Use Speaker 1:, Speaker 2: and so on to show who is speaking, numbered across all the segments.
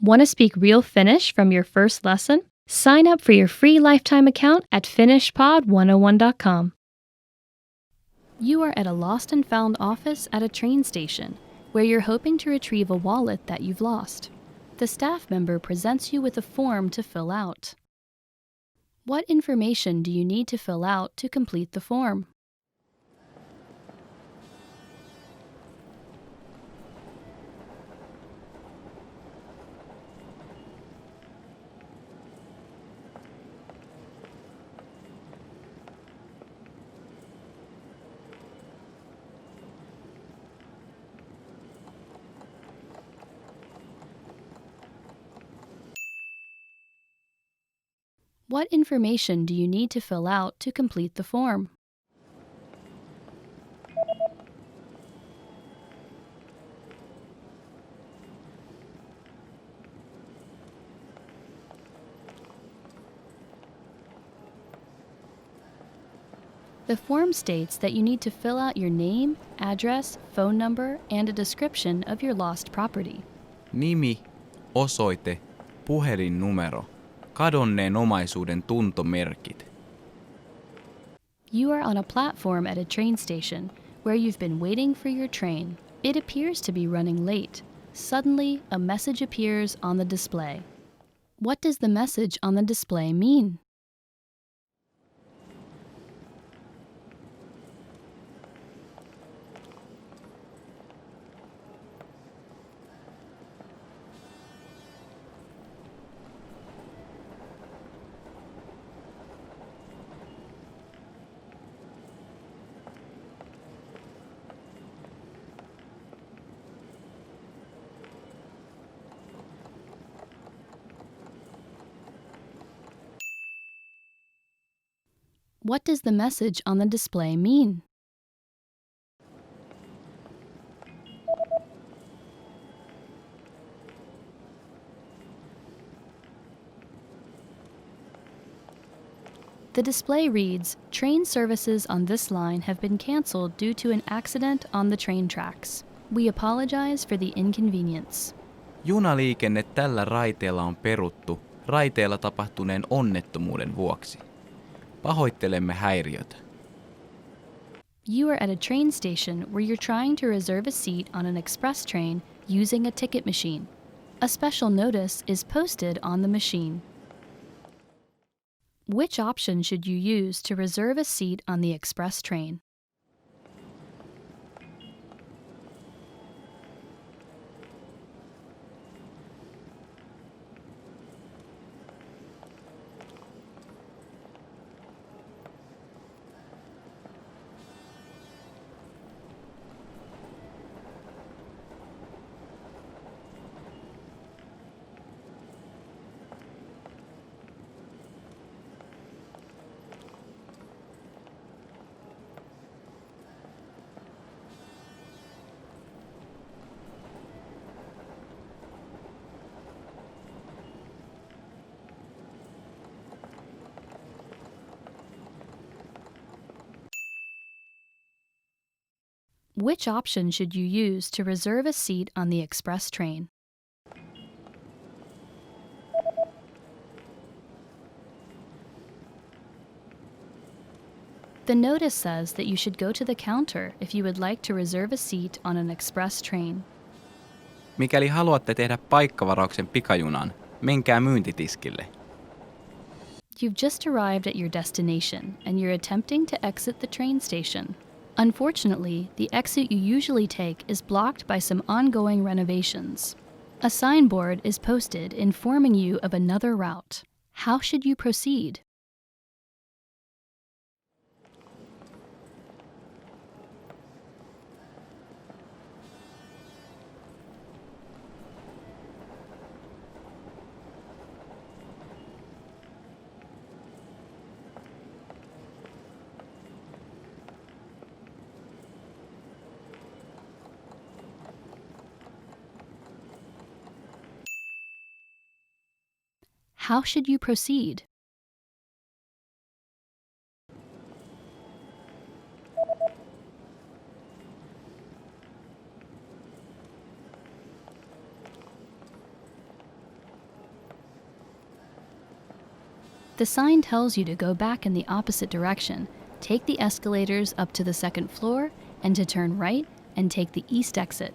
Speaker 1: Want to speak real Finnish from your first lesson? Sign up for your free lifetime account at finishpod101.com. You are at a lost and found office at a train station where you're hoping to retrieve a wallet that you've lost. The staff member presents you with a form to fill out. What information do you need to fill out to complete the form? What information do you need to fill out to complete the form? The form states that you need to fill out your name, address, phone number, and a description of your lost property.
Speaker 2: Nimi, osoite, puhelinnumero, kadonneen omaisuuden tuntomerkit.
Speaker 1: You are on a platform at a train station where you've been waiting for your train. It appears to be running late. Suddenly, a message appears on the display. What does the message on the display mean? What does the message on the display mean? The display reads, "Train services on this line have been canceled due to an accident on the train tracks. We apologize for the inconvenience."
Speaker 2: Junaliikenne tällä raiteella on peruttu raiteella tapahtuneen onnettomuuden vuoksi. Pahoittelemme häiriötä.
Speaker 1: You are at a train station where you're trying to reserve a seat on an express train using a ticket machine. A special notice is posted on the machine. Which option should you use to reserve a seat on the express train? Which option should you use to reserve a seat on the express train? The notice says that you should go to the counter if you would like to reserve a seat on an express train.
Speaker 2: Mikäli haluatte tehdä paikkavarauksen pikajunaan, menkää myyntitiskille.
Speaker 1: You've just arrived at your destination and you're attempting to exit the train station. Unfortunately, the exit you usually take is blocked by some ongoing renovations. A signboard is posted informing you of another route. How should you proceed? How should you proceed? The sign tells you to go back in the opposite direction, take the escalators up to the second floor, and to turn right and take the east exit.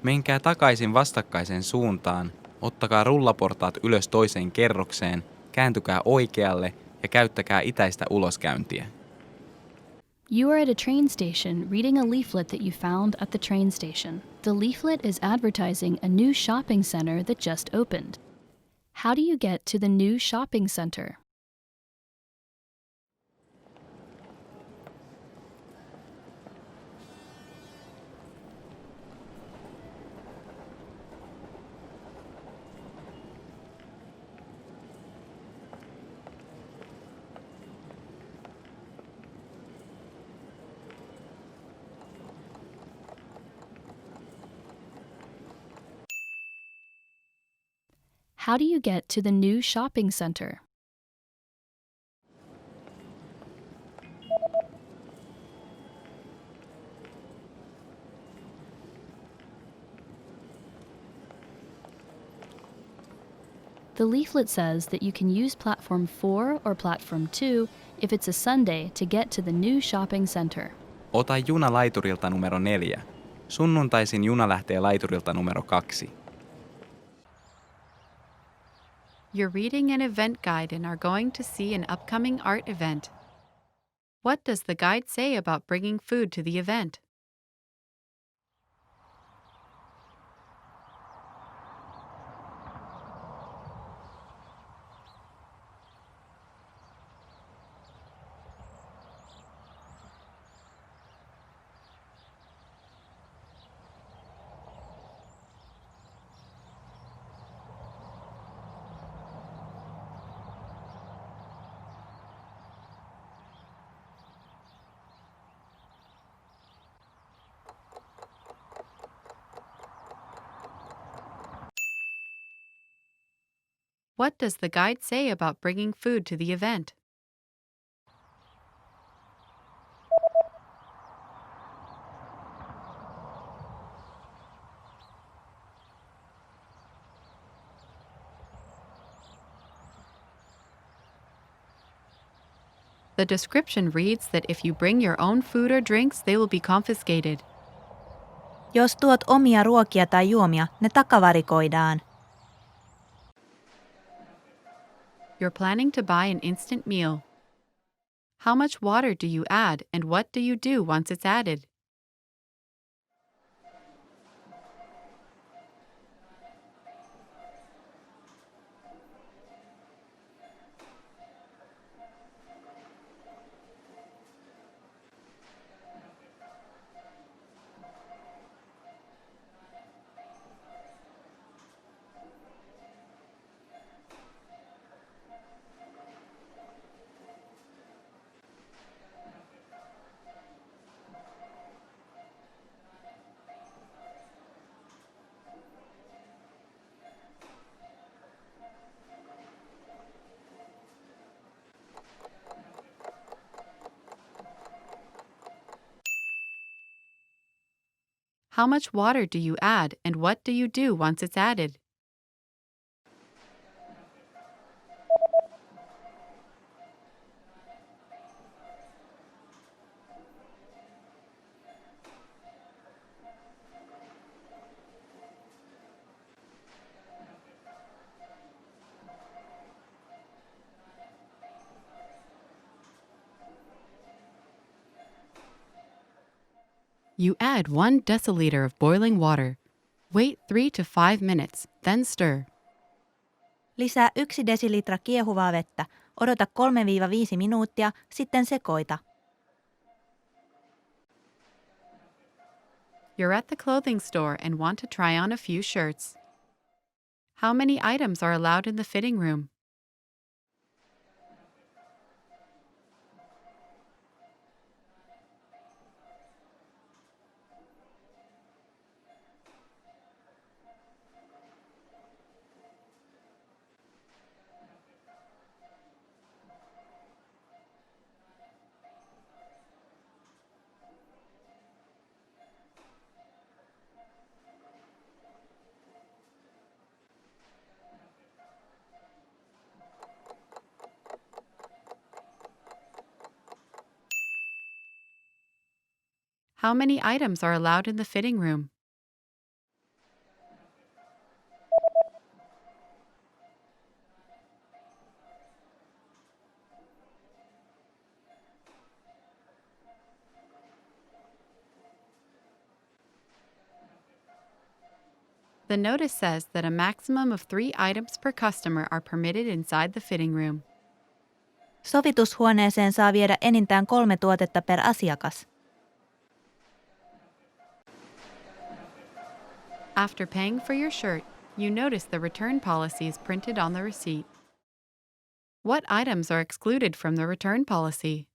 Speaker 2: Menkää takaisin vastakkaiseen suuntaan, ottakaa rullaportaat ylös toiseen kerrokseen, kääntykää oikealle ja käyttäkää itäistä uloskäyntiä.
Speaker 1: You are at a train station reading a leaflet that you found at the train station. The leaflet is advertising a new shopping center that just opened. How do you get to the new shopping center? How do you get to the new shopping center? The leaflet says that you can use platform 4 or platform 2 if it's a Sunday to get to the new shopping center.
Speaker 2: Ota juna laiturilta numero 4. Sunnuntaisin juna lähtee laiturilta numero 2.
Speaker 3: You're reading an event guide and are going to see an upcoming art event. What does the guide say about bringing food to the event? What does the guide say about bringing food to the event? The description reads that if you bring your own food or drinks, they will be confiscated.
Speaker 4: Jos tuot omia ruokia tai juomia, ne takavarikoidaan.
Speaker 3: You're planning to buy an instant meal. How much water do you add and what do you do once it's added? How much water do you add and what do you do once it's added? You add 1 deciliter of boiling water. Wait 3 to 5 minutes, then stir.
Speaker 4: Lisää 1 desilitra kiehuvaa vettä. Odota 3-5 minuuttia, sitten sekoita.
Speaker 3: You're at the clothing store and want to try on a few shirts. How many items are allowed in the fitting room? how many items are allowed in the fitting room. The notice says that a maximum of 3 items per customer are permitted inside the fitting room.
Speaker 4: Sovitushuoneeseen saa viedä enintään 3 tuotetta per asiakas.
Speaker 3: After paying for your shirt, you notice the return policy is printed on the receipt. What items are excluded from the return policy?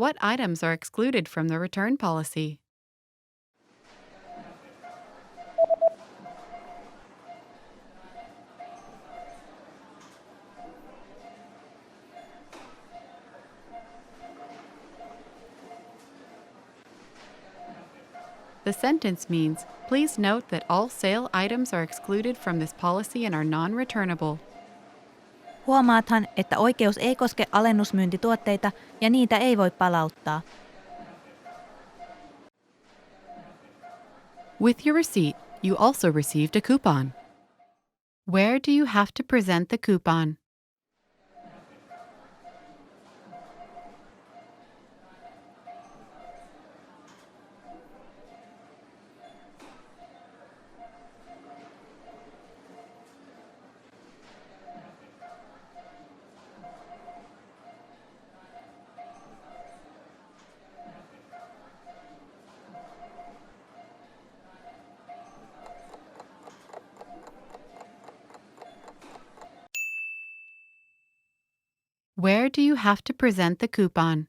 Speaker 3: What items are excluded from the return policy? The sentence means, please note that all sale items are excluded from this policy and are non-returnable.
Speaker 4: Huomaathan, että oikeus ei koske alennusmyyntituotteita ja niitä ei voi palauttaa.
Speaker 3: With your receipt, you also received a coupon. Where do you have to present the coupon? Where do you have to present the coupon?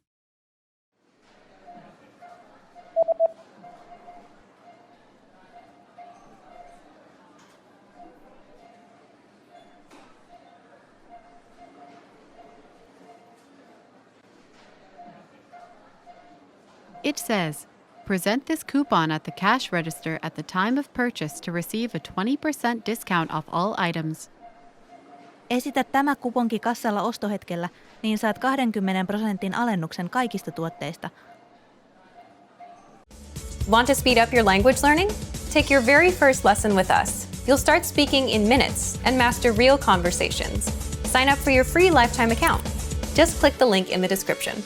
Speaker 3: It says, present this coupon at the cash register at the time of purchase to receive a 20% discount off all items.
Speaker 4: Esitä tämä kuponki kassalla ostohetkellä, niin saat 20% alennuksen kaikista tuotteista.
Speaker 5: Want to speed up your language learning? Take your very first lesson with us. You'll start speaking in minutes and master real conversations. Sign up for your free lifetime account. Just click the link in the description.